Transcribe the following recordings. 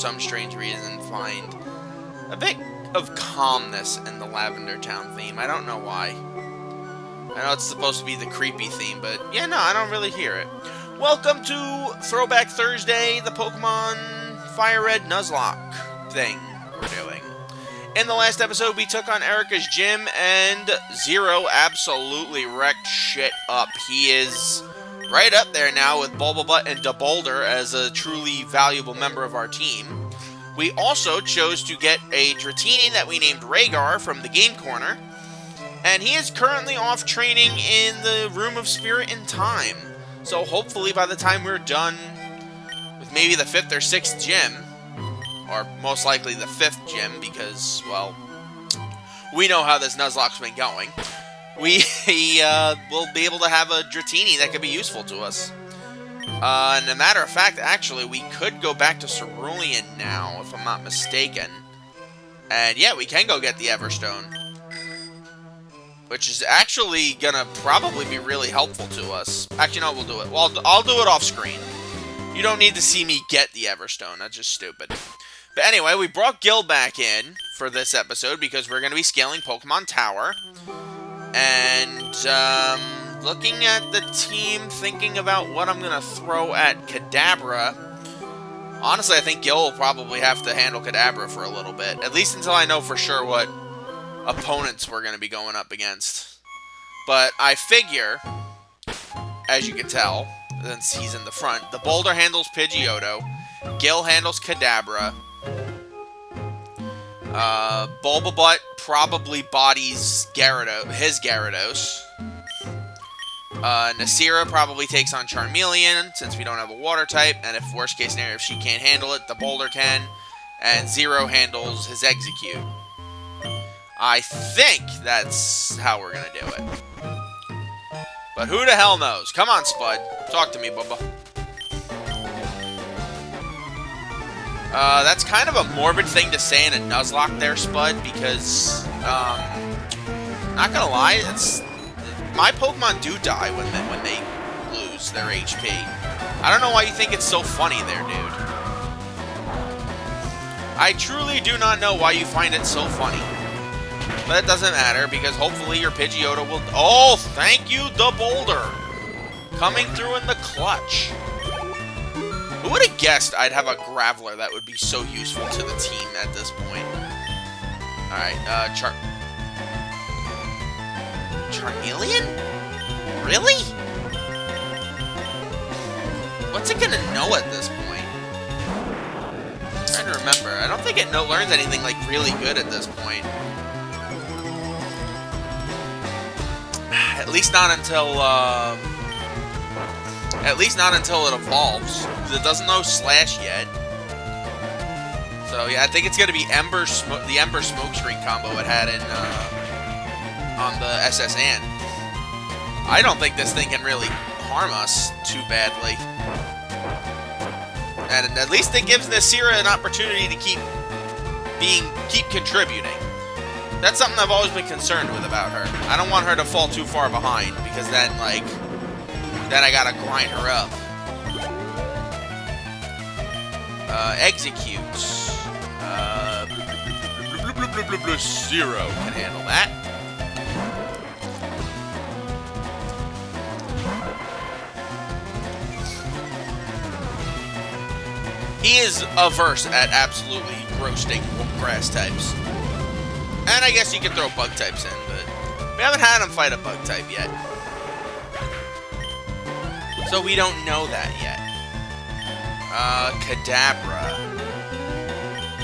some strange reason, find a bit of calmness in the Lavender Town theme. I don't know why. I know it's supposed to be the creepy theme, but yeah, no, I don't really hear it. Welcome to Throwback Thursday, the Pokemon FireRed Nuzlocke thing we're doing. In the last episode, we took on Erica's gym, and Zero absolutely wrecked shit up. He is right up there now with Bulbabutt and DeBoulder as a truly valuable member of our team. We also chose to get a Dratini that we named Rhaegar from the Game Corner, and he is currently off training in the Room of Spirit and Time. So hopefully by the time we're done with maybe the 5th or 6th gym, or most likely the 5th gym, because, well, we know how this Nuzlocke's been going, we will be able to have a Dratini that could be useful to us. And a matter of fact, actually, we could go back to Cerulean now, if I'm not mistaken. And yeah, we can go get the Everstone, which is actually gonna probably be really helpful to us. Actually, no, we'll do it. Well, I'll do it off screen. You don't need to see me get the Everstone. That's just stupid. But anyway, we brought Gil back in for this episode because we're going to be scaling Pokemon Tower. And looking at the team, thinking about what I'm going to throw at Kadabra. Honestly, I think Gil will probably have to handle Kadabra for a little bit. At least until I know for sure what opponents we're going to be going up against. But I figure, as you can tell, since he's in the front, the Boulder handles Pidgeotto, Gil handles Kadabra, Bulbabutt probably bodies his Gyarados, Nasira probably takes on Charmeleon, since we don't have a water type, and if worst case scenario, if she can't handle it, the Boulder can, and Zero handles his Execute. I think that's how we're gonna do it. But who the hell knows? Come on, Spud. Talk to me, Bubba. That's kind of a morbid thing to say in a Nuzlocke there, Spud, because, not gonna lie, my Pokemon do die when they lose their HP. I don't know why you think it's so funny there, dude. I truly do not know why you find it so funny. But it doesn't matter, because hopefully your Pidgeotto will... Oh, thank you, the Boulder! Coming through in the clutch. Who would have guessed I'd have a Graveler that would be so useful to the team at this point? Alright, Charmeleon? Really? What's it gonna know at this point? I'm trying to remember. I don't think it learns anything, like, really good at this point. At least not until it evolves. It doesn't know Slash yet. So yeah, I think it's gonna be the Ember Smokescreen combo it had in on the SSN. I don't think this thing can really harm us too badly. And at least it gives Nasira an opportunity to keep contributing. That's something I've always been concerned with about her. I don't want her to fall too far behind, because then, like, I gotta grind her up. Execute. Zero can handle that. He is averse at absolutely roasting grass types. And I guess you can throw bug types in, but we haven't had him fight a bug type yet. So we don't know that yet. Kadabra.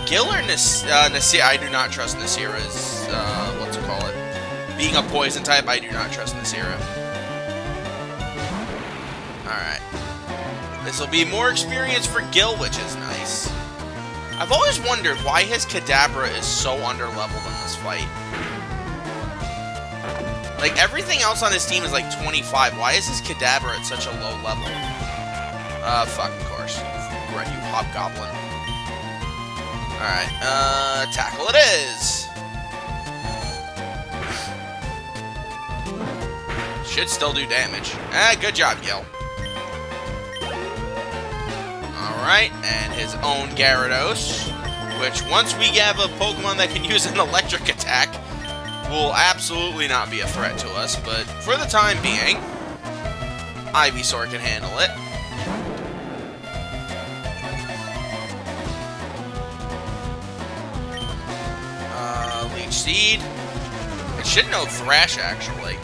Gil or Nasira? I do not trust Nasira's, what's it call it? Being a poison type, I do not trust Nasira. Alright. This will be more experience for Gil, which is nice. I've always wondered why his Kadabra is so underleveled in this fight. Like, everything else on his team is like 25. Why is his Kadabra at such a low level? Fuck, of course. Right, you Hobgoblin. Alright, tackle it is! Should still do damage. Good job, Gil. Alright, and his own Gyarados, which once we have a Pokemon that can use an electric attack, will absolutely not be a threat to us, but for the time being, Ivysaur can handle it. Leech Seed. It should know Thrash, actually.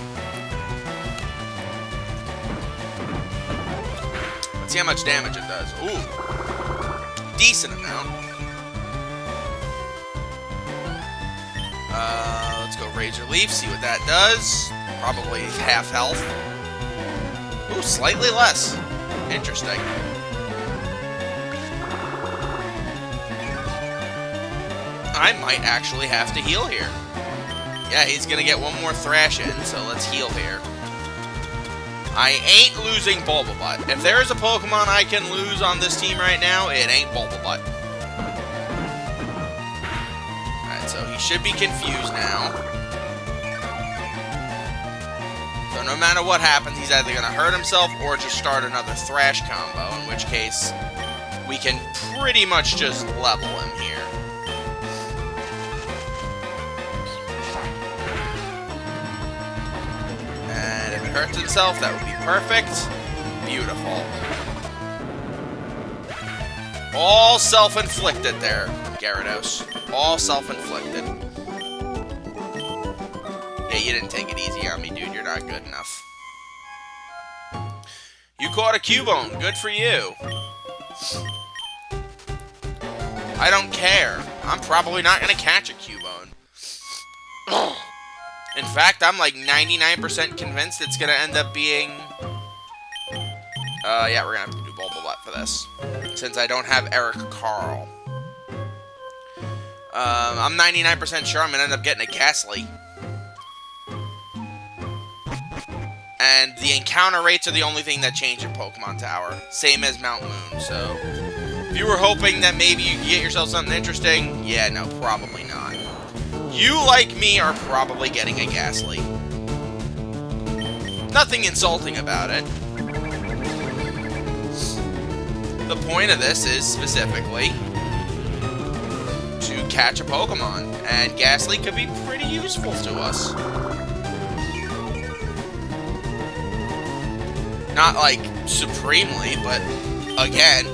Let's see how much damage it does. Ooh. Decent amount. Let's go Razor Leaf, see what that does. Probably half health. Ooh, slightly less. Interesting. I might actually have to heal here. Yeah, he's gonna get one more Thrash in, so let's heal here. I ain't losing Bulbabutt. If there is a Pokemon I can lose on this team right now, it ain't Bulbabutt. Alright, so he should be confused now. So no matter what happens, he's either gonna hurt himself or just start another Thrash combo, in which case we can pretty much just level him here. Hurts himself, that would be perfect. Beautiful. All self-inflicted there, Gyarados. All self-inflicted. Yeah, you didn't take it easy on me, dude. You're not good enough. You caught a Cubone. Good for you. I don't care. I'm probably not going to catch a Cubone. In fact, I'm like 99% convinced it's going to end up being... yeah, we're going to have to do Bulbabutt for this. Since I don't have Eric Carl. I'm 99% sure I'm going to end up getting a Ghastly. And the encounter rates are the only thing that change in Pokemon Tower. Same as Mount Moon, so... If you were hoping that maybe you could get yourself something interesting, yeah, no, probably not. You, like me, are probably getting a Ghastly. Nothing insulting about it. The point of this is, specifically, to catch a Pokemon. And Ghastly could be pretty useful to us. Not, like, supremely, but, again,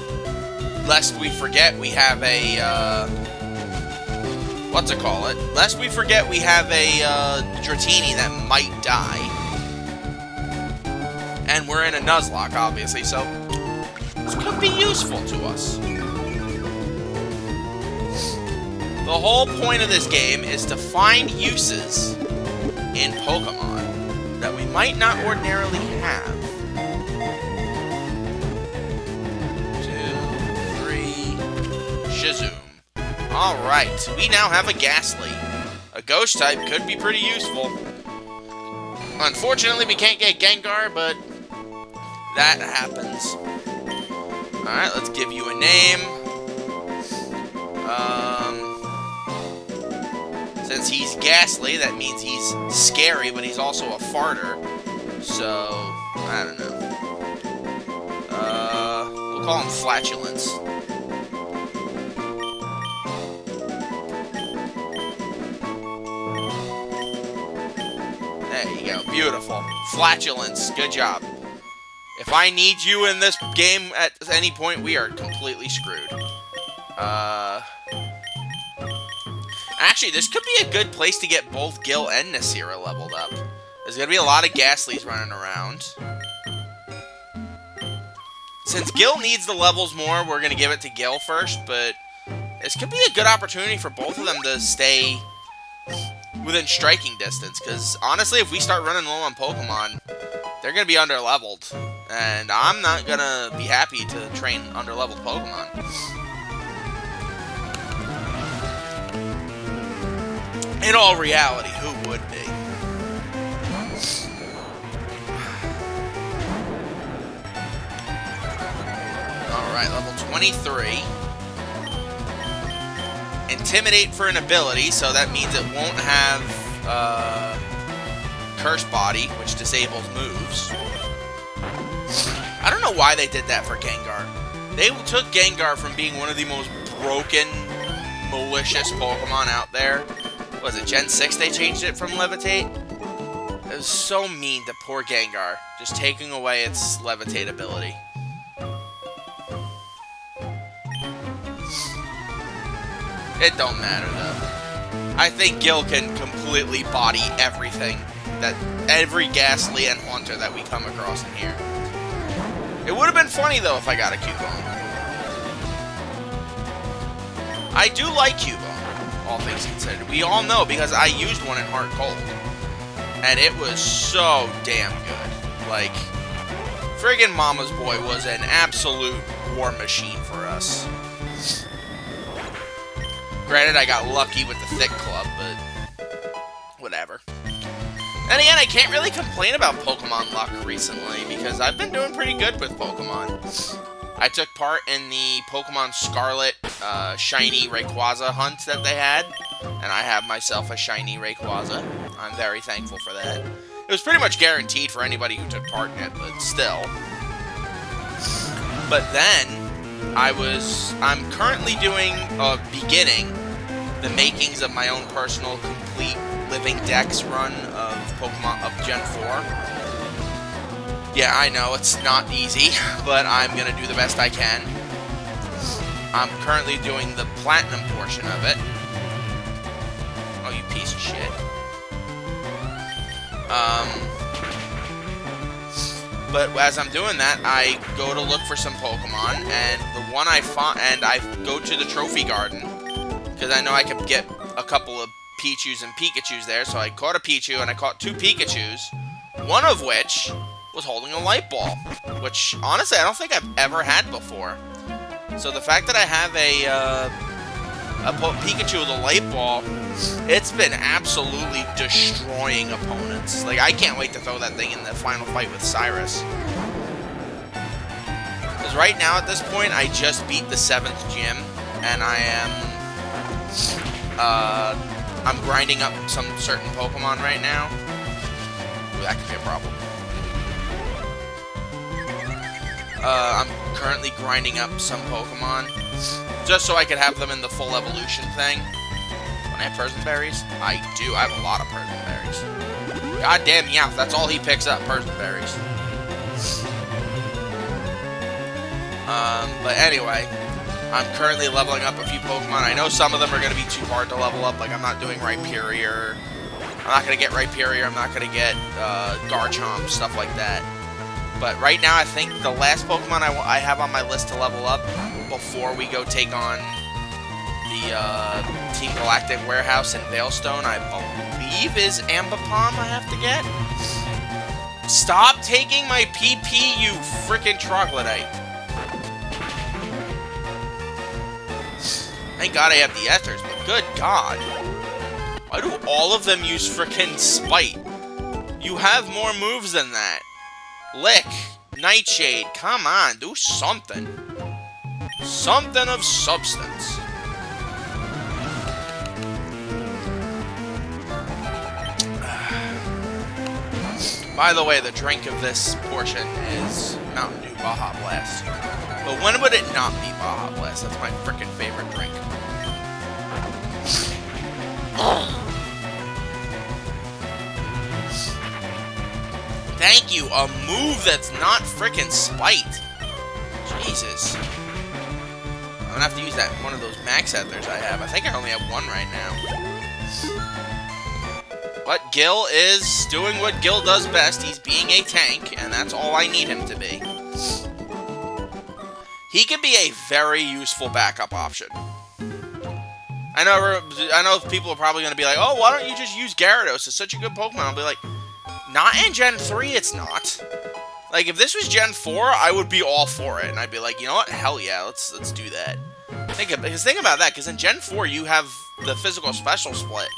lest we forget we have a, lest we forget we have a, Dratini that might die. And we're in a Nuzlocke, obviously, so this could be useful to us. The whole point of this game is to find uses in Pokemon that we might not ordinarily have. 2, 3, Shazoom. Alright, we now have a Ghastly. A Ghost type could be pretty useful. Unfortunately, we can't get Gengar, but that happens. Alright, let's give you a name. Since he's Ghastly, that means he's scary, but he's also a farter. So, I don't know. We'll call him Flatulence. There you go. Beautiful. Flatulence. Good job. If I need you in this game at any point, we are completely screwed. Actually, this could be a good place to get both Gil and Nasira leveled up. There's going to be a lot of Ghastlys running around. Since Gil needs the levels more, we're going to give it to Gil first, but this could be a good opportunity for both of them to stay within striking distance, because honestly, if we start running low on Pokemon, they're going to be under-leveled, and I'm not going to be happy to train under-leveled Pokemon. In all reality, who would be? Alright, level 23. Intimidate for an ability, so that means it won't have Curse Body, which disables moves. I don't know why they did that for Gengar. They took Gengar from being one of the most broken, malicious Pokemon out there. Was it Gen 6 they changed it from Levitate? It was so mean to poor Gengar, just taking away its Levitate ability. It don't matter, though. I think Gil can completely body everything, every Ghastly and Haunter that we come across in here. It would have been funny, though, if I got a Cubone. I do like Cubone, all things considered. We all know, because I used one in Heart Cold. And it was so damn good. Like, friggin' Mama's Boy was an absolute war machine for us. Granted, I got lucky with the Thick Club, but whatever. And again, I can't really complain about Pokemon luck recently, because I've been doing pretty good with Pokemon. I took part in the Pokemon Scarlet Shiny Rayquaza hunt that they had, and I have myself a Shiny Rayquaza. I'm very thankful for that. It was pretty much guaranteed for anybody who took part in it, but still. But then, I'm currently doing, beginning the makings of my own personal complete living dex run of Pokemon of Gen 4. Yeah, I know, it's not easy, but I'm gonna do the best I can. I'm currently doing the Platinum portion of it. Oh, you piece of shit. But as I'm doing that, I go to look for some Pokemon, and the one I found, and I go to the Trophy Garden, because I know I could get a couple of Pichus and Pikachus there, so I caught a Pichu, and I caught 2 Pikachus, one of which was holding a Light Ball, which, honestly, I don't think I've ever had before. So the fact that I have a Pikachu with a Light Ball, it's been absolutely destroying opponents. Like, I can't wait to throw that thing in the final fight with Cyrus. Because right now, at this point, I just beat the 7th gym, and I am, I'm grinding up some certain Pokemon right now. Ooh, that could be a problem. I'm currently grinding up some Pokemon, just so I could have them in the full evolution thing. When I have Person Berries? I do. I have a lot of Person Berries. Goddamn Meowth, that's all he picks up, Person Berries. But anyway, I'm currently leveling up a few Pokemon. I know some of them are going to be too hard to level up, like I'm not doing Rhyperior. I'm not going to get Rhyperior, I'm not going to get Garchomp, stuff like that. But right now, I think the last Pokemon I have on my list to level up before we go take on the Team Galactic Warehouse in Veilstone, I believe is Ambipom I have to get. Stop taking my PP, you frickin' troglodyte. Thank God I have the Ethers, but good God. Why do all of them use frickin' Spite? You have more moves than that. Lick, Nightshade, come on, do something. Something of substance. By the way, the drink of this portion is Mountain Dew Baja Blast. But when would it not be Baja Blast? That's my frickin' favorite drink. Thank you, a move that's not frickin' Spite. Jesus. I'm gonna have to use that one of those Max Ethers I have. I think I only have one right now. But Gil is doing what Gil does best. He's being a tank, and that's all I need him to be. He could be a very useful backup option. I know people are probably going to be like, oh, why don't you just use Gyarados? It's such a good Pokemon. I'll be like, not in Gen 3, it's not. Like, if this was Gen 4, I would be all for it. And I'd be like, you know what? Hell yeah, let's do that. Think about that, because in Gen 4, you have the physical special split.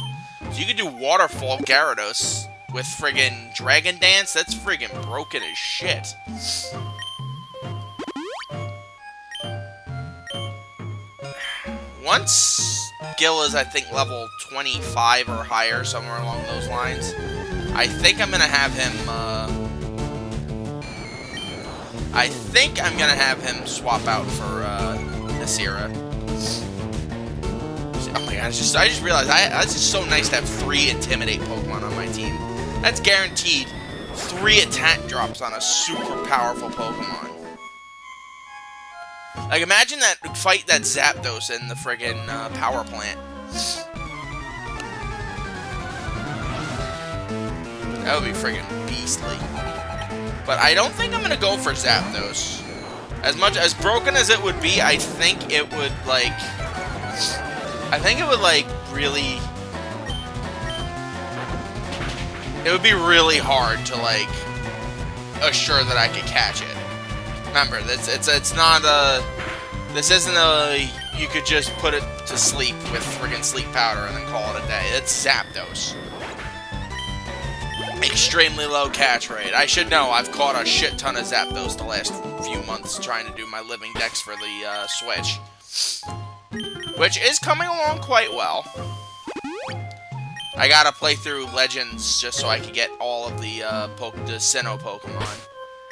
So you could do Waterfall Gyarados with friggin' Dragon Dance. That's friggin' broken as shit. Once Gil is, I think, level 25 or higher, somewhere along those lines, I think I'm going to have him I think I'm gonna have him swap out for Nasira. Oh my god, I just realized it's just so nice to have 3 Intimidate Pokemon on my team. That's guaranteed 3 attack drops on a super powerful Pokemon. Like, imagine that fight that Zapdos in the friggin' power plant. That would be friggin' beastly. But I don't think I'm gonna go for Zapdos. As much as broken as it would be, I think it would, like... really... It would be really hard to, like, assure that I could catch it. Remember, it's not a... This isn't a... You could just put it to sleep with friggin' sleep powder and then call it a day. It's Zapdos. Extremely low catch rate. I should know, I've caught a shit ton of Zapdos the last few months trying to do my living dex for the Switch. Which is coming along quite well. I gotta play through Legends just so I can get all of the Sinnoh Pokemon.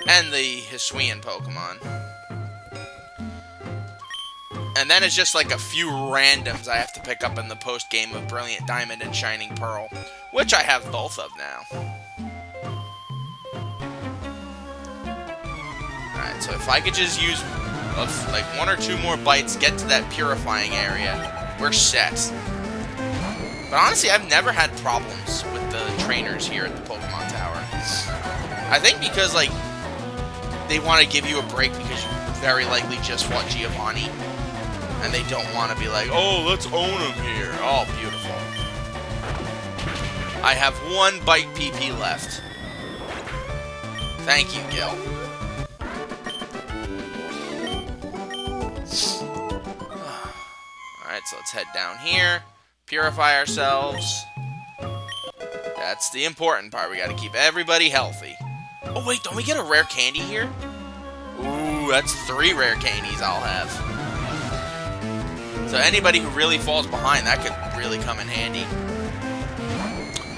And the Hisuian Pokemon. And then it's just like a few randoms I have to pick up in the post-game of Brilliant Diamond and Shining Pearl. Which I have both of now. Alright, so if I could just use like 1 or 2 more bites, get to that purifying area, we're set. But honestly, I've never had problems with the trainers here at the Pokemon Tower. I think because, like, they want to give you a break because you very likely just fought Giovanni. And they don't want to be like, oh, let's own him here. Oh, beautiful. I have 1 bite PP left. Thank you, Gil. Alright, so let's head down here. Purify ourselves. That's the important part. We gotta keep everybody healthy. Oh, wait, don't we get a rare candy here? Ooh, that's 3 rare candies I'll have. So anybody who really falls behind, that could really come in handy.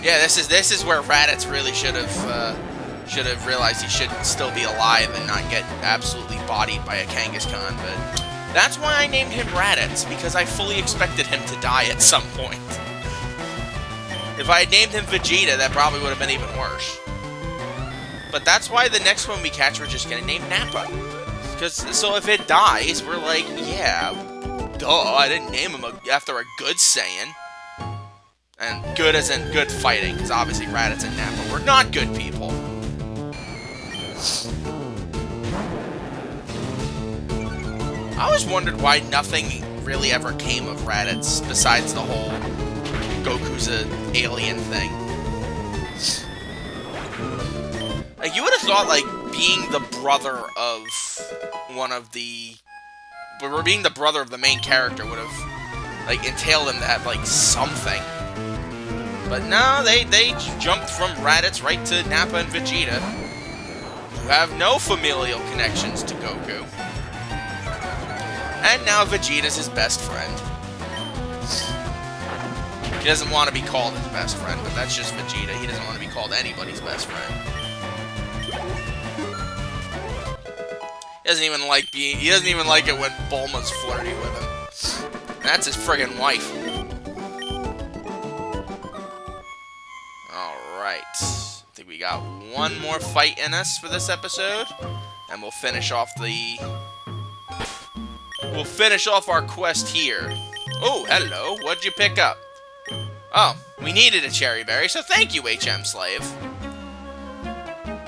Yeah, this is where Raditz really should have realized he should still be alive and not get absolutely bodied by a Kangaskhan. But that's why I named him Raditz, because I fully expected him to die at some point. If I had named him Vegeta, that probably would have been even worse. But that's why the next one we catch, we're just gonna name Nappa. So if it dies, we're like, yeah, duh, I didn't name him after a good Saiyan. And good as in good fighting, because obviously Raditz and Nappa were not good people. I always wondered why nothing really ever came of Raditz, besides the whole Goku's an alien thing. Like, you would have thought, like, being the brother of one of the... But being the brother of the main character would have, like, entailed him to have, like, something. But no, they jumped from Raditz right to Nappa and Vegeta, who have no familial connections to Goku. And now Vegeta's his best friend. He doesn't want to be called his best friend, but that's just Vegeta. He doesn't want to be called anybody's best friend. He doesn't even like it when Bulma's flirty with him. And that's his friggin' wife. Alright. I think we got 1 more fight in us for this episode. And we'll finish off our quest here. Oh, hello. What'd you pick up? Oh, we needed a cherry berry, so thank you, HM Slave.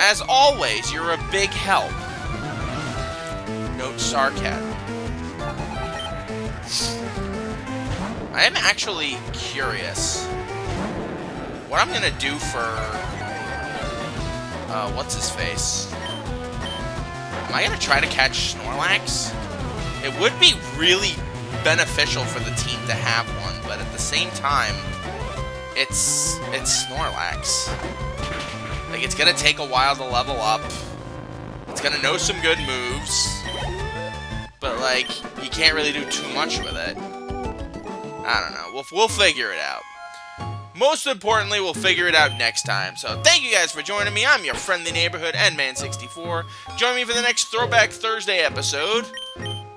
As always, you're a big help. Note sarcasm. I am actually curious what I'm gonna do for what's his face? Am I gonna try to catch Snorlax? It would be really beneficial for the team to have one, but at the same time, it's Snorlax. Like, it's gonna take a while to level up. It's gonna know some good moves. But, like, you can't really do too much with it. I don't know. We'll figure it out. most importantly, we'll figure it out next time. So thank you guys for joining me. I'm your friendly neighborhood NMan64. Join me for the next Throwback Thursday episode.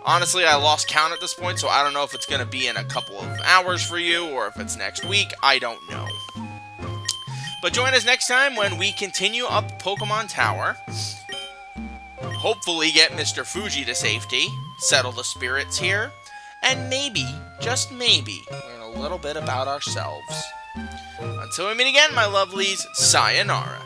Honestly, I lost count at this point, so I don't know if it's going to be in a couple of hours for you or if it's next week. I don't know. But join us next time when we continue up Pokemon Tower. Hopefully get Mr. Fuji to safety, settle the spirits here, and maybe, just maybe, learn a little bit about ourselves. Until we meet again, my lovelies, sayonara.